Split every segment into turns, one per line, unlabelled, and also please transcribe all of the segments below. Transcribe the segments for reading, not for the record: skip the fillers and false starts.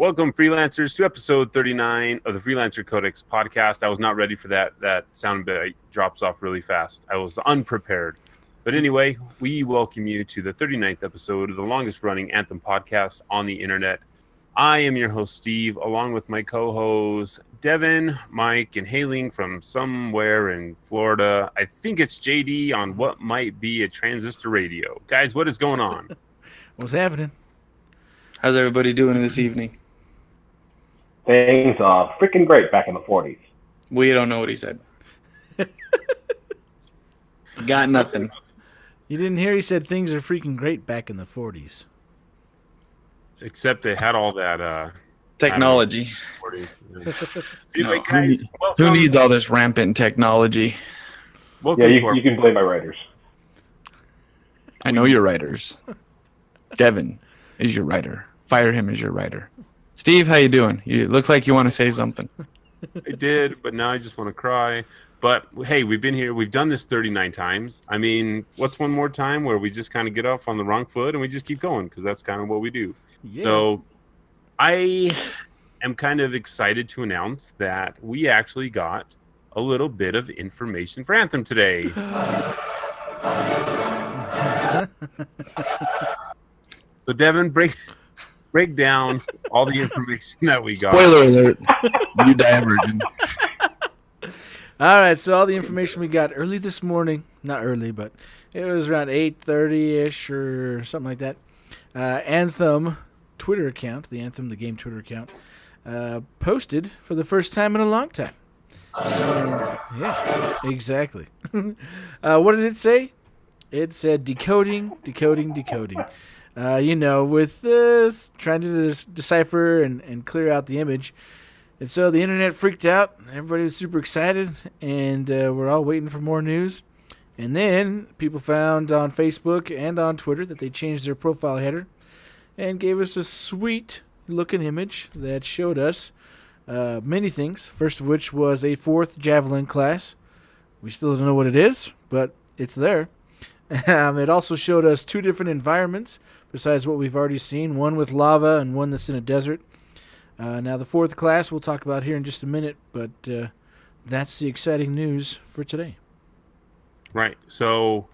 Welcome, freelancers, to episode 39 of the Freelancer Codex podcast. I was not ready for that. That sound bit drops off really fast. I was unprepared. But anyway, we welcome you to the 39th episode of the longest-running Anthem podcast on the internet. I am your host, Steve, along with my co-hosts, Devon, Mike, and hailing from somewhere in Florida. I think it's JD on what might be a transistor radio. Guys, what is going on?
What's happening?
How's everybody doing this evening?
Things are freaking great back in the 40s.
We don't know what he said. Got nothing.
You didn't hear he said things are freaking great back in the 40s.
Except they had all that
Technology.
Anyway, guys,
Who needs all this rampant technology?
Yeah, you can blame my writers.
I know your writers. Devon is your writer. Fire him as your writer. Steve, how you doing? You look like you want to say something.
I did, but now I just want to cry. But hey, we've been here. We've done this 39 times. I mean, what's one more time where we just kind of get off on the wrong foot and we just keep going? Because that's kind of what we do. Yeah. So I am kind of excited to announce that we actually got a little bit of information for Anthem today. So Devon, break down all the information that we got.
Spoiler alert. You divergent.
All right, so all the information we got early this morning, not early, but it was around 8:30-ish or something like that. Anthem Twitter account, the Anthem, the game Twitter account, posted for the first time in a long time. Yeah, exactly. What did it say? It said decoding. With trying to decipher and clear out the image. And so the internet freaked out. Everybody was super excited, and we're all waiting for more news. And then people found on Facebook and on Twitter that they changed their profile header and gave us a sweet-looking image that showed us many things, first of which was a 4th Javelin class. We still don't know what it is, but it's there. It also showed us 2 different environments besides what we've already seen, one with lava and one that's in a desert. Now, the 4th class we'll talk about here in just a minute, but that's the exciting news for today.
Right. So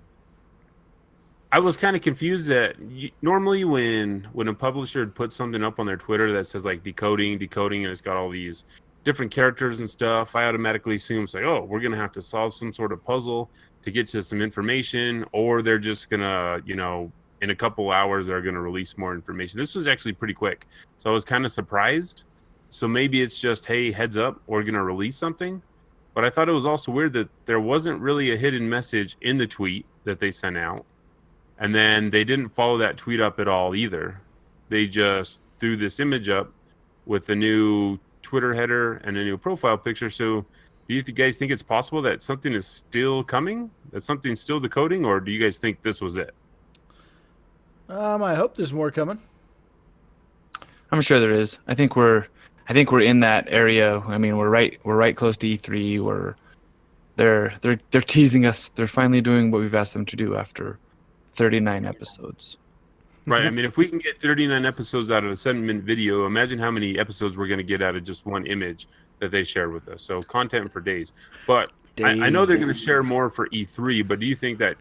I was kind of confused that normally when a publisher puts something up on their Twitter that says like decoding, and it's got all these different characters and stuff, I automatically assume it's like, oh, we're going to have to solve some sort of puzzle to get to some information, or they're just going to, in a couple hours, they're going to release more information. This was actually pretty quick. So I was kind of surprised. So maybe it's just, hey, heads up, we're going to release something. But I thought it was also weird that there wasn't really a hidden message in the tweet that they sent out. And then they didn't follow that tweet up at all either. They just threw this image up with a new Twitter header and a new profile picture. So do you guys think it's possible that something is still coming? That something's still decoding? Or do you guys think this was it?
I hope there's more coming.
I'm sure there is. I think we're in that area. I mean, we're right close to E3. They're teasing us. They're finally doing what we've asked them to do after 39 episodes.
Right. I mean, if we can get 39 episodes out of a 7-minute video, imagine how many episodes we're going to get out of just one image that they shared with us. So content for days. But I know they're going to share more for E3, but do you think that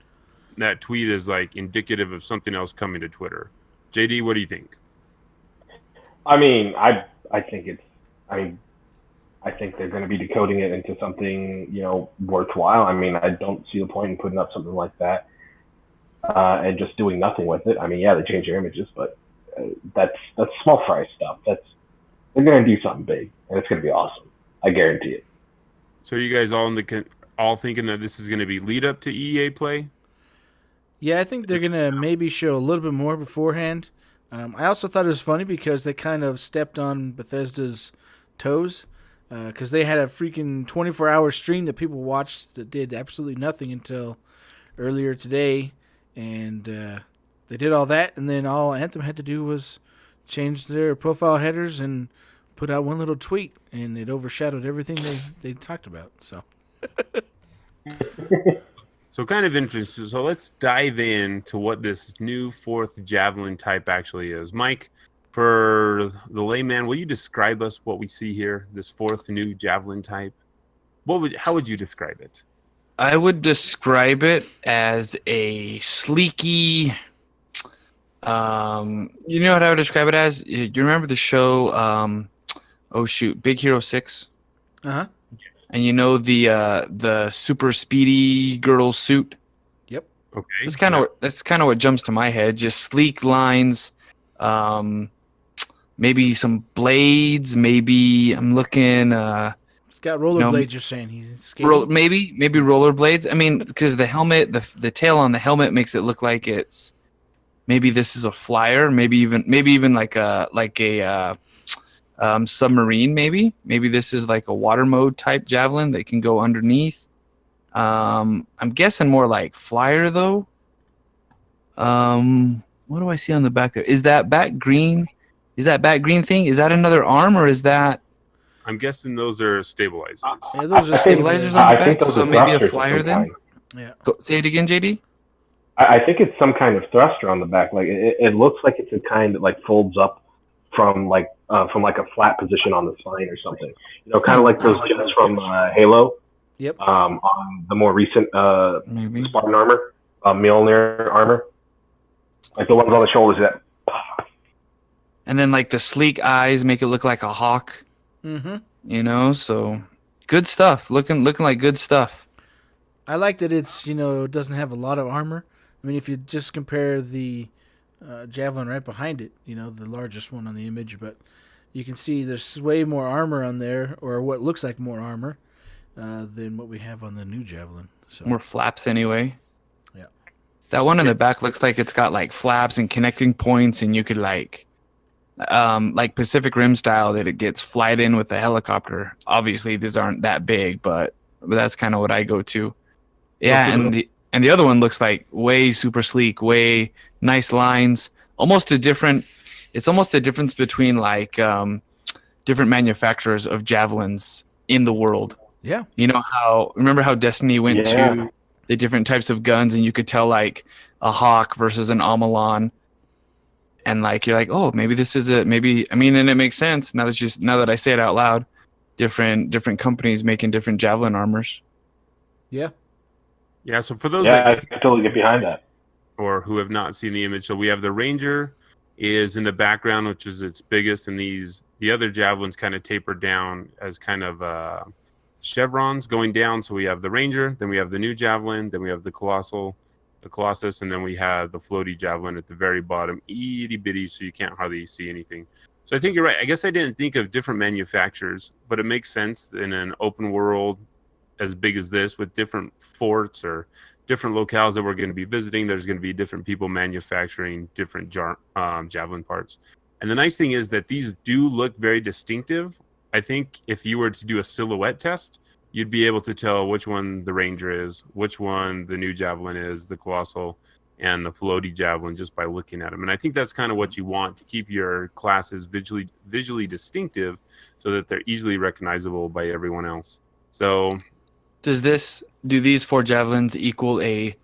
tweet is like indicative of something else coming to Twitter? JD, what do you think?
I mean, I think they're going to be decoding it into something, worthwhile. I mean, I don't see the point in putting up something like that and just doing nothing with it. I mean, yeah, they change their images, but that's small fry stuff. They're going to do something big, and it's going to be awesome. I guarantee it.
So you guys all thinking that this is going to be lead up to EA Play?
Yeah, I think they're going to maybe show a little bit more beforehand. I also thought it was funny because they kind of stepped on Bethesda's toes because they had a freaking 24-hour stream that people watched that did absolutely nothing until earlier today. And they did all that, and then all Anthem had to do was change their profile headers and put out one little tweet, and it overshadowed everything they talked about. So...
So kind of interesting. So let's dive into what this new 4th Javelin type actually is. Mike, for the layman, will you describe us what we see here? This fourth new javelin type. How would you describe it?
I would describe it as a sleeky. You know what I would describe it as? You remember the show? Oh shoot, Big Hero 6.
Uh-huh.
And you know the super speedy girl suit.
Yep.
Okay.
That's kind of what jumps to my head. Just sleek lines. Maybe some blades. Maybe I'm looking.
It's got rollerblades. You're saying he's skating?
Maybe rollerblades. I mean, because the helmet, the tail on the helmet makes it look like it's maybe this is a flyer. Maybe even like a submarine. Maybe this is like a water mode type javelin that can go underneath. I'm guessing more like flyer though. What do I see on the back there? Is that back green? Is that back green thing? Is that another arm or is that?
I'm guessing those are stabilizers.
Yeah, those are
Stabilizers
stabilizers.
on
I
the
think
back,
those
so
are
maybe a
thrusters of
flyer
some
then.
kind.
Yeah.
Say it again, JD.
I think it's some kind of thruster on the back. Like it looks like it's a kind that like folds up from like a flat position on the spine or something. You know, kind of like those jets from Halo.
Yep.
On the more recent
Maybe.
Spartan armor, Mjolnir armor, like the ones on the shoulders that.
And then like the sleek eyes make it look like a hawk.
Mm-hmm.
You know, so good stuff. Looking like good stuff.
I like that it's, doesn't have a lot of armor. I mean, if you just compare the Javelin right behind it, the largest one on the image, but you can see there's way more armor on there, or what looks like more armor, than what we have on the new Javelin. So
More flaps anyway.
Yeah.
That one in the back looks like it's got like flaps and connecting points, and you could like Pacific Rim style that it gets flight in with a helicopter. Obviously, these aren't that big, but that's kind of what I go to. Yeah, and the other one looks like way super sleek, way nice lines. It's almost a difference between like different manufacturers of javelins in the world.
yeah.
Remember how Destiny went to the different types of guns, and you could tell like a Hawk versus an Amalon, and like you're like, oh, maybe this is and it makes sense now that I say it out loud. Different companies making different javelin armors.
Yeah.
Yeah, so for those
Yeah, I can totally get behind that.
or who have not seen the image, so we have the Ranger is in the background, which is its biggest, and the other javelins kind of taper down as kind of chevrons going down. So we have the Ranger, then we have the new Javelin, then we have the Colossus, and then we have the floaty Javelin at the very bottom, itty bitty, so you can't hardly see anything. So I think you're right. I guess I didn't think of different manufacturers, but it makes sense in an open world as big as this with different forts or different locales that we're going to be visiting. There's going to be different people manufacturing different javelin parts. And the nice thing is that these do look very distinctive. I think if you were to do a silhouette test, you'd be able to tell which one the Ranger is, which one the new Javelin is, the Colossal, and the floaty Javelin just by looking at them. And I think that's kind of what you want to keep your classes visually distinctive so that they're easily recognizable by everyone else. So
Do these 4 javelins equal a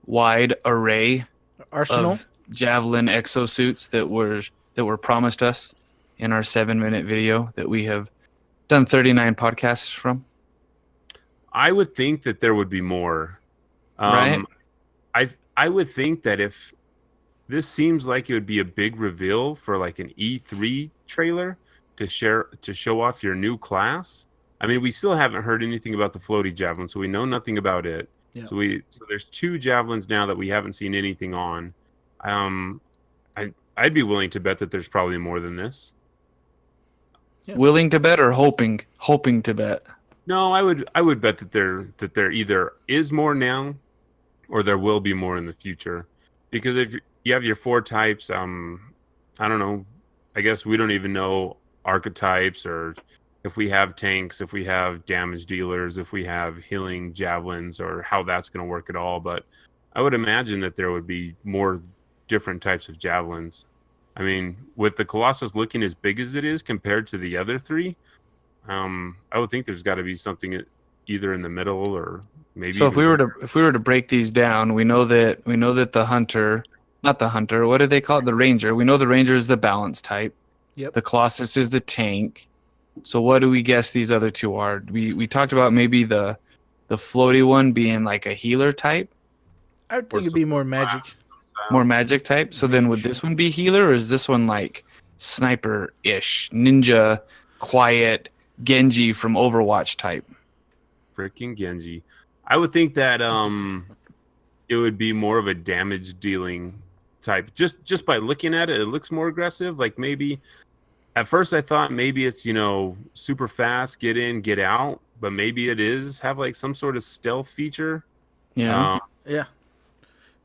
wide array
Arsenal.
of javelin exosuits that were promised us in our 7-minute video that we have done 39 podcasts from?
I would think that there would be more.
Right.
I would think that if this seems like it would be a big reveal for like an E3 trailer to show off your new class. I mean, we still haven't heard anything about the floaty Javelin, so we know nothing about it.
Yeah.
So there's 2 Javelins now that we haven't seen anything on. I'd be willing to bet that there's probably more than this.
Yeah.
Willing to bet or hoping to bet?
No, I would bet that there either is more now, or there will be more in the future. Because if you have your 4 types, I don't know. I guess we don't even know archetypes, or if we have tanks, if we have damage dealers, if we have healing javelins, or how that's going to work at all. But I would imagine that there would be more different types of javelins. I mean, with the Colossus looking as big as it is compared to the other 3, I would think there's got to be something either in the middle or maybe.
So if we were to break these down, we know that the hunter, not the hunter, what do they call it? The Ranger. We know the Ranger is the balance type.
Yep.
The Colossus is the tank. So what do we guess these other two are? We talked about maybe the floaty one being like a healer type,
I would think it'd be more magic.
more magic type. So then would this one be healer, or is this one like sniper-ish, ninja, quiet, Genji from Overwatch type?
Freaking Genji. I would think that it would be more of a damage dealing type. Just by looking at it, it looks more aggressive. Like maybe at first I thought maybe it's, super fast, get in, get out, but maybe it is have like some sort of stealth feature.
Yeah.
Yeah.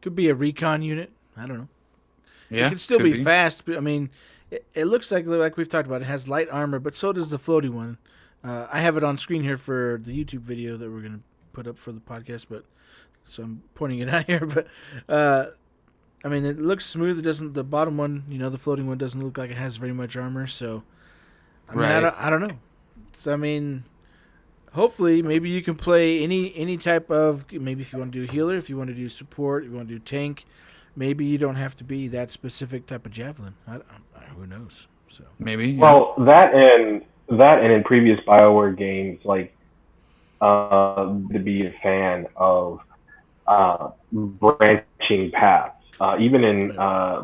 Could be a recon unit. I don't know.
Yeah.
It could still be fast, but I mean, it looks like we've talked about, it has light armor, but so does the floaty one. I have it on screen here for the YouTube video that we're going to put up for the podcast, but so I'm pointing it out here. But I mean, it looks smooth. It doesn't. The bottom one, the floating one, doesn't look like it has very much armor. So I mean, I don't know. So I mean, hopefully, maybe you can play any type of. Maybe if you want to do healer, if you want to do support, if you want to do tank, maybe you don't have to be that specific type of javelin. Who knows? So
maybe. Yeah.
Well, that and in previous BioWare games, like to be a fan of branching paths, even in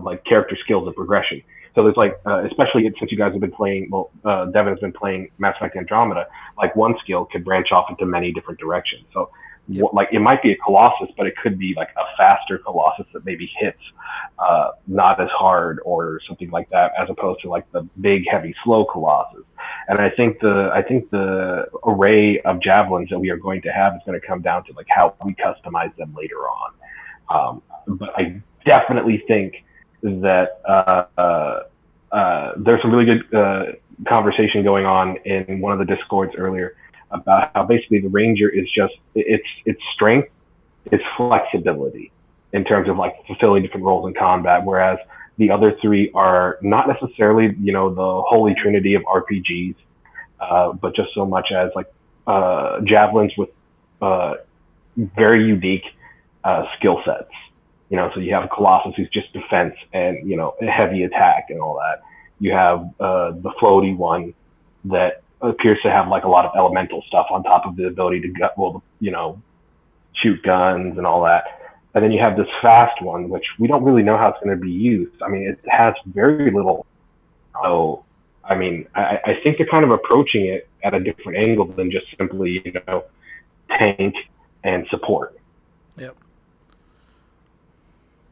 like character skills and progression. So there's like, especially since you guys have been playing, Devon has been playing Mass Effect Andromeda, like one skill could branch off into many different directions. So like it might be a Colossus, but it could be like a faster Colossus that maybe hits not as hard or something like that, as opposed to like the big, heavy, slow Colossus. And I think the array of javelins that we are going to have is going to come down to like how we customize them later on. But I definitely think that there's some really good conversation going on in one of the Discords earlier about how basically the Ranger is just its strength, its flexibility in terms of like fulfilling different roles in combat, whereas the other three are not necessarily, the holy trinity of RPGs, but just so much as like javelins with very unique skill sets. So you have Colossus who's just defense and, heavy attack and all that. You have the floaty one that appears to have like a lot of elemental stuff on top of the ability to shoot guns and all that. And then you have this fast one, which we don't really know how it's going to be used. I mean, it has very little. So, I mean, I think they're kind of approaching it at a different angle than just simply, tank and support.
Yep.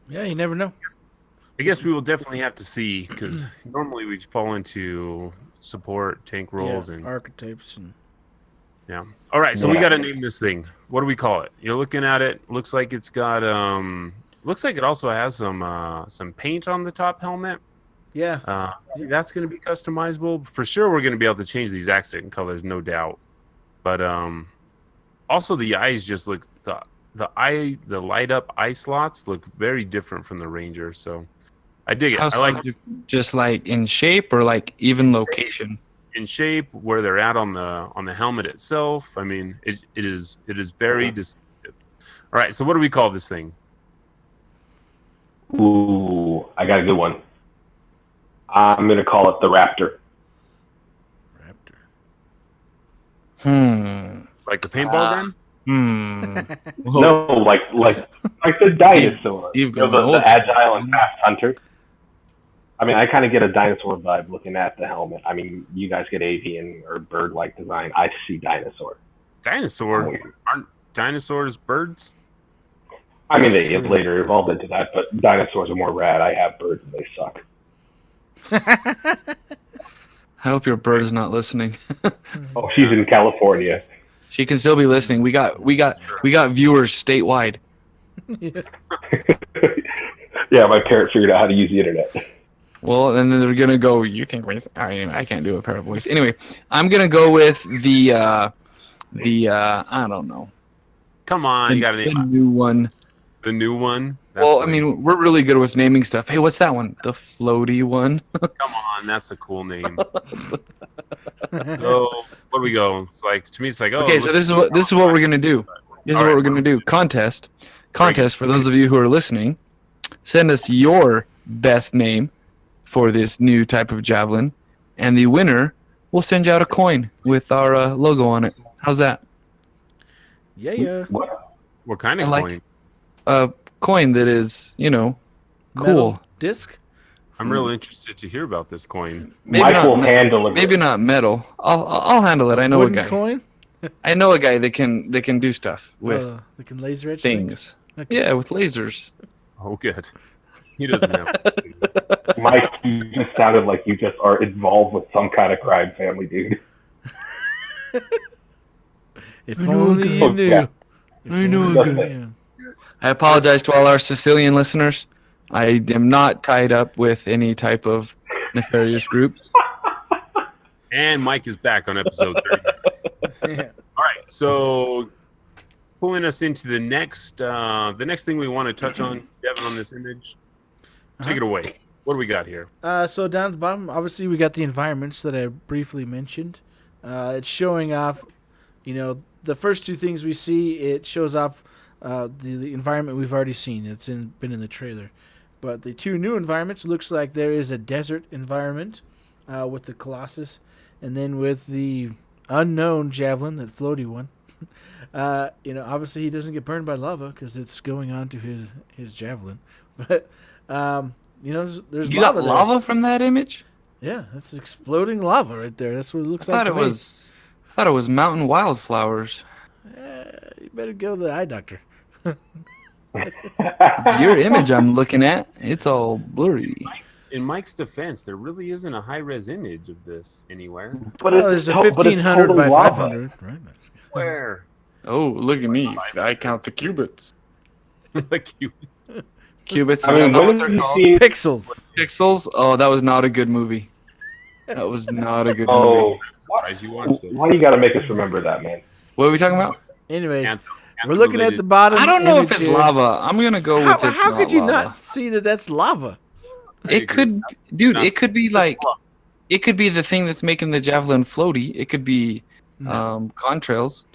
Yeah, you never know.
I guess we will definitely have to see, because normally we fall into support, tank roles, and
archetypes. And
yeah. All right, so we got to name this thing. What do we call it? You're looking at it. Looks like it's got. Looks like it also has some paint on the top helmet.
Yeah.
That's going to be customizable for sure. We're going to be able to change these accent colors, no doubt. But also the eyes just look the light up eye slots look very different from the Ranger. So I dig it. I like
just like in shape or like even location.
In shape, where they're at on the helmet itself. I mean, it is very distinctive. All right, so what do we call this thing?
Ooh, I got a good one. I'm gonna call it the Raptor.
Like the paintball gun?
No, like the dinosaur. The agile and fast hunter. I mean, I kind of get a dinosaur vibe looking at the helmet. I mean, you guys get avian or bird-like design. I see dinosaur.
Dinosaur? Aren't dinosaurs birds?
I mean, they later evolved into that, but dinosaurs are more rad. I have birds and they suck.
I hope your bird is not listening.
Oh, she's in California.
She can still be listening. We got viewers statewide.
Yeah, my parrot figured out how to use the internet.
Well, and then they're gonna go. You think I can't do a parrot voice. Anyway, I'm gonna go with the I don't know.
Come on, you got to name
the new one.
The new one.
Well, I mean, we're really good with naming stuff. Hey, what's that one? The floaty one.
Come on, that's a cool name. So, where do we go? It's like to me, it's like
okay. So this is what we're gonna do. This is what we're gonna do. Contest for those of you who are listening. Send us your best name for this new type of javelin, and the winner, we'll send you out a coin with our logo on it. How's that?
Yeah.
What kind of
I like
coin?
A coin that is, cool.
Metal disc.
I'm real interested to hear about this coin.
Mike will handle it.
Maybe not metal. I'll handle it. I know a
Wooden
guy.
coin.
I know a guy that can do stuff with
They can laser etch
things.
Okay.
Yeah, with lasers.
Oh, good. He doesn't have.
Mike, you just sounded like you just are involved with some kind of crime family, dude.
If only you knew.
Yeah.
I know a
That's
guy.
it.
Yeah.
I apologize to all our Sicilian listeners. I am not tied up with any type of nefarious groups.
And Mike is back on episode 30.
Yeah.
All right, so pulling us into the next thing we want to touch on, Devon, on this image. Take it away. What do we got here?
So down at the bottom, obviously we got the environments that I briefly mentioned. It's showing off, the first two things we see. It shows off the environment we've already seen. It's been in the trailer. But the two new environments, looks like there is a desert environment with the Colossus, and then with the unknown Javelin, that floaty one. Obviously he doesn't get burned by lava because it's going on to his Javelin. But there's
You
lava
got
there.
lava from that image?
Yeah, that's exploding lava right there. That's what it looks
I
like.
thought it was mountain wildflowers.
You better go to the eye doctor.
It's your image I'm looking at. It's all blurry.
In Mike's defense, there really isn't a high-res image of this anywhere.
But
There's a 1500 by 500, right?
Where?
Oh, look at me. I count the cubits.
Like you.
Cubits,
I
is
mean,
that what
when
they're
have you
called?
seen?
Pixels.
Pixels? Oh, that was not a good movie. That was not a good movie.
Oh,
Surprised you watched it.
why you gotta make us remember that, man?
What are we talking about?
Anyways,
Anthem
we're looking at
related.
the bottom.
I don't know if
image
it's
here.
lava. I'm gonna go with it's
How
not
could you
lava.
not see that that's lava?
It could, dude. It could be like, it could be the thing that's making the Javelin floaty. It could be contrails.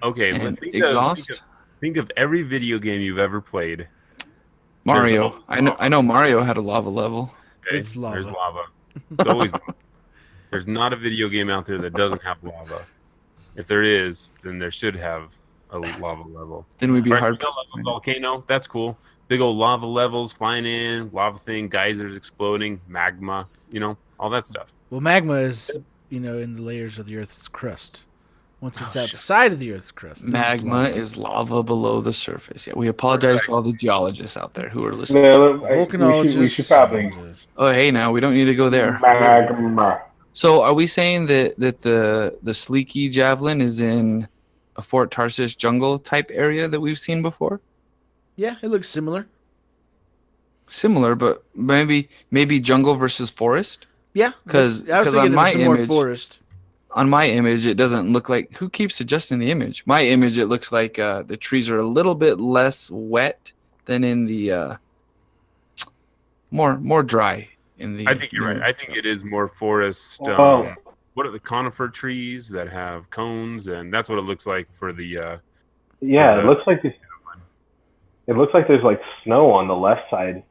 Okay,
And
but
exhaust.
think of every video game you've ever played.
Mario. I know Mario had a lava level.
Okay?
It's lava.
There's lava. It's always lava. There's not a video game out there that doesn't have lava. If there is, then there should have a lava level.
Then we'd be
All right, so
hard.
we got lava volcano. That's cool. Big old lava levels flying in, lava thing, geysers exploding, magma, all that stuff.
Well, magma is, in the layers of the Earth's crust. Once it's outside of the Earth's crust, it's
Magma
lava.
is lava below the surface. Yeah, we apologize to all the geologists out there who are listening.
No,
Volcanologists.
we should probably
Oh, hey, now we don't need to go there.
magma.
So, are we saying that the Sleeky Javelin is in a Fort Tarsis jungle type area that we've seen before?
Yeah, it looks similar.
Similar, but maybe jungle versus forest.
Yeah,
'Cause
I was
on
thinking
my
it was more
image-
forest.
On my image, it doesn't look like. Who keeps adjusting the image? My image, it looks like the trees are a little bit less wet than in the more dry in the.
I think you're right. I think it is more forest.
Oh.
What are the conifer trees that have cones? And that's what it looks like for the.
Yeah, it looks like there's like snow on the left side,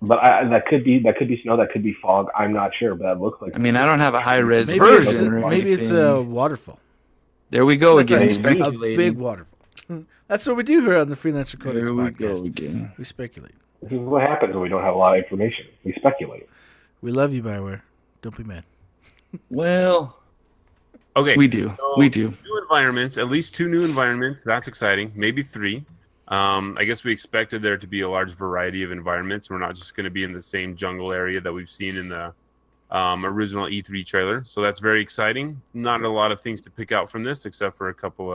but that could be snow, that could be fog. I'm not sure, but it looks like.
I mean, I don't have a high res
Maybe
version. or
maybe it's
anything.
a waterfall.
There we go
That's
again,
a
speculating.
big waterfall. That's what we do here on the Freelancer Codex
There we
podcast.
go again.
We speculate.
This is what happens when we don't have a lot of information. We speculate.
We love you, BioWare. Don't be mad.
Well,
Okay.
we do.
So,
We do.
New environments, at least 2 new environments. That's exciting. Maybe 3. I guess we expected there to be a large variety of environments. We're not just going to be in the same jungle area that we've seen in the original E3 trailer. So that's very exciting. Not a lot of things to pick out from this, except for a couple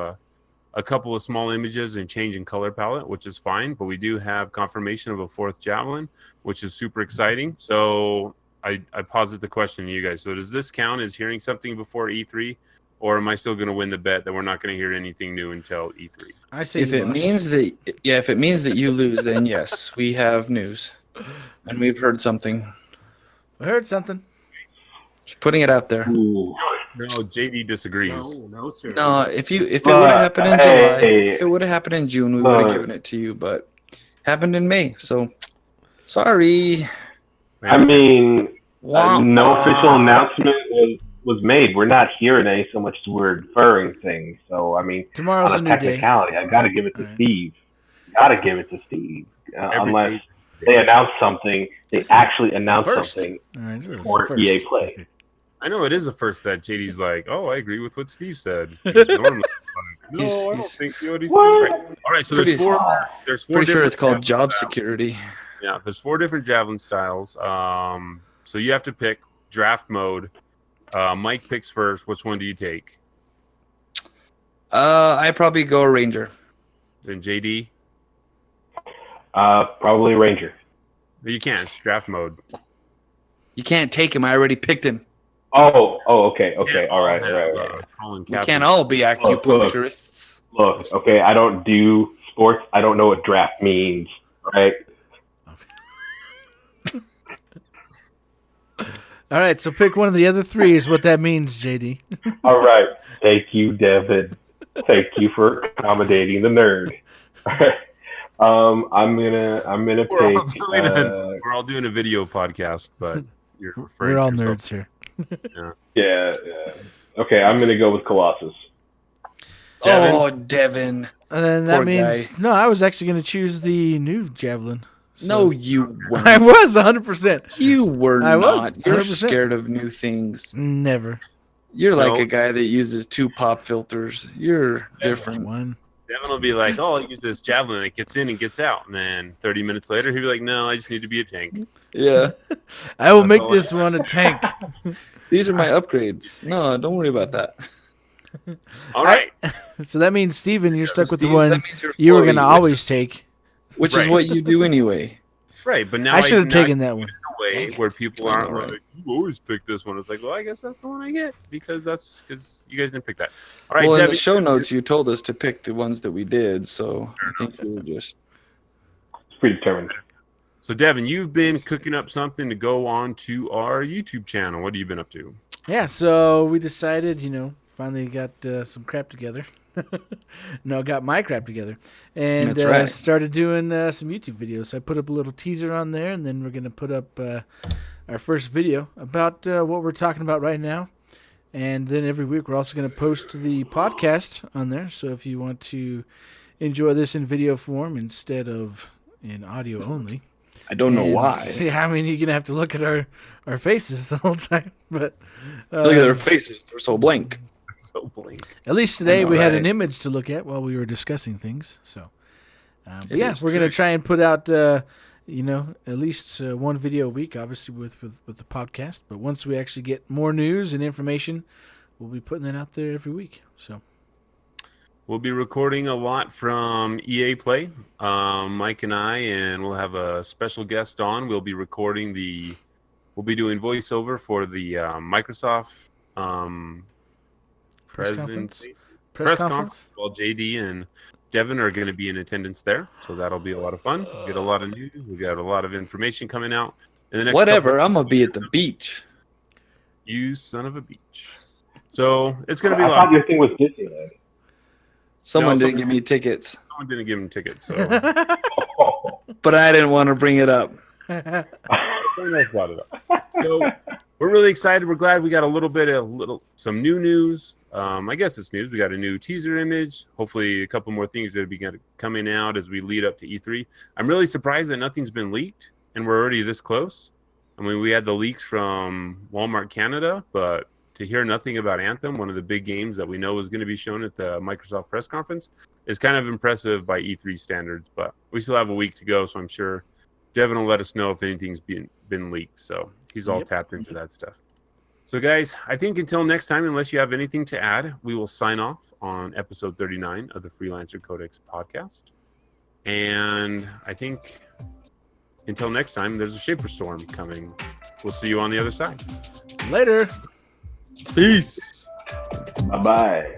of small images and change in color palette, which is fine. But we do have confirmation of a 4th Javelin, which is super exciting. So I posit the question to you guys. So does this count as hearing something before E3? Or am I still going to win the bet that we're not going to hear anything new until E3?
I say
If
you
it
lost.
means that you lose, then yes, we have news, and we've heard something.
I heard something.
Just putting it out there.
Ooh.
No, JD disagrees.
No, sir.
No, if it would have happened in July,
hey.
if it would have happened in June, we would have
Look.
given it to you, but happened in May. So sorry.
I mean, No official announcement was made. We're not hearing any so much as we're inferring things. So, I mean,
Tomorrow's
on
a
a
new day.
technicality, I got to give it to
All right.
Steve. Got to give it to Steve.
Every
Unless
day.
they announce something, they actually announce
First.
something
All right, it's
for
the
EA
first.
Play.
I know it is the first that JD's like, oh, I agree with what Steve said. He's normally like, no, I don't think what he said.
What?
Right. All right, so
Pretty-
there's four
Pretty sure
different
it's called
Javelin
job
styles.
security.
Yeah, there's 4 different Javelin styles. So you have to pick draft mode. Mike picks first. Which one do you take?
I probably go Ranger.
Then JD?
Probably Ranger.
You can't. It's draft mode.
You can't take him. I already picked him.
Oh, okay.
Yeah,
All right.
Colin
We
Kaepernick.
can't all be acupuncturists.
Look, okay, I don't do sports. I don't know what draft means, right?
All right, so pick one of the other 3 is what that means, JD.
All right. Thank you, Devon. Thank you for accommodating the nerd. I'm gonna
We're all doing a video podcast, but you're referring
We're all
to yourself.
nerds here.
yeah. Okay, I'm gonna go with Colossus.
Devin?
Oh, Devin.
And then that
Poor
means no. I was actually going to choose the new Javelin. So-
No, you weren't.
I was 100%.
You were
I was,
not. You're
100%.
scared of new things.
Never.
You're like
No.
a guy that uses 2 pop filters. You're different.
One.
Devin will be like, oh, I'll use this Javelin. It gets in and gets out. And then 30 minutes later, he'll be like, no, I just need to be a tank.
Yeah.
I will
That's
make
all
this one a tank.
These are my upgrades. No, don't worry about that.
All right.
So that means, Steven, you're stuck with the
Steve,
one
that means you're
you were
floating,
going to always take.
which
Right.
is what you do anyway.
Right, but now
I should have
now
taken that one.
in a way
Dang it.
where people
I
aren't
know, right?
like, you always pick this one. It's like, well, I guess that's the one I get because you guys didn't pick that. All right,
Well, in
Devin,
the show notes, you told us to pick the ones that we did, so I think we were just.
It's predetermined.
So, Devin, you've been cooking up something to go on to our YouTube channel. What have you been up to?
Yeah, so we decided, finally got some crap together. No, got my crap together. And
That's right.
started doing some YouTube videos. So I put up a little teaser on there, and then we're going to put up our first video about what we're talking about right now. And then every week we're also going to post the podcast on there. So if you want to enjoy this in video form instead of in audio only.
I don't know
And,
why.
Yeah, I mean, you're going to have to look at our faces the whole time. But
Look at their faces; they're so blank.
So blank.
at least today
know,
we had
right?
an image to look at while we were discussing things. So, but
It
yeah,
is
we're going to
true.
try and put out, at least one video a week, obviously with the podcast. But once we actually get more news and information, we'll be putting that out there every week. So,
We'll be recording a lot from EA Play, Mike and I, and we'll have a special guest on. We'll be recording we'll be doing voiceover for the Microsoft
Press conference?
press conference. While JD and Devin are going to be in attendance there, so that'll be a lot of fun. We'll get a lot of news. We got a lot of information coming out. In the next
Whatever. I'm gonna be at the beach.
You son of a beach. So it's going to be
I
a lot.
thought your thing was Disneyland.
Someone
No,
didn't give me tickets,
Someone didn't give him tickets, so
but I didn't want to bring it up.
someone else brought it up. So we're really excited. We're glad we got some new news. I guess it's news. We got a new teaser image. Hopefully, a couple more things that will be coming out as we lead up to E3. I'm really surprised that nothing's been leaked, and we're already this close. I mean, we had the leaks from Walmart Canada, but to hear nothing about Anthem, one of the big games that we know is going to be shown at the Microsoft press conference, is kind of impressive by E3 standards. But we still have a week to go, so I'm sure Devin will let us know if anything's been leaked. So he's all tapped into that stuff. So, guys, I think until next time, unless you have anything to add, we will sign off on episode 39 of the Freelancer Codex podcast. And I think until next time, there's a Shaper Storm coming. We'll see you on the other side.
Later.
Peace.
Bye-bye.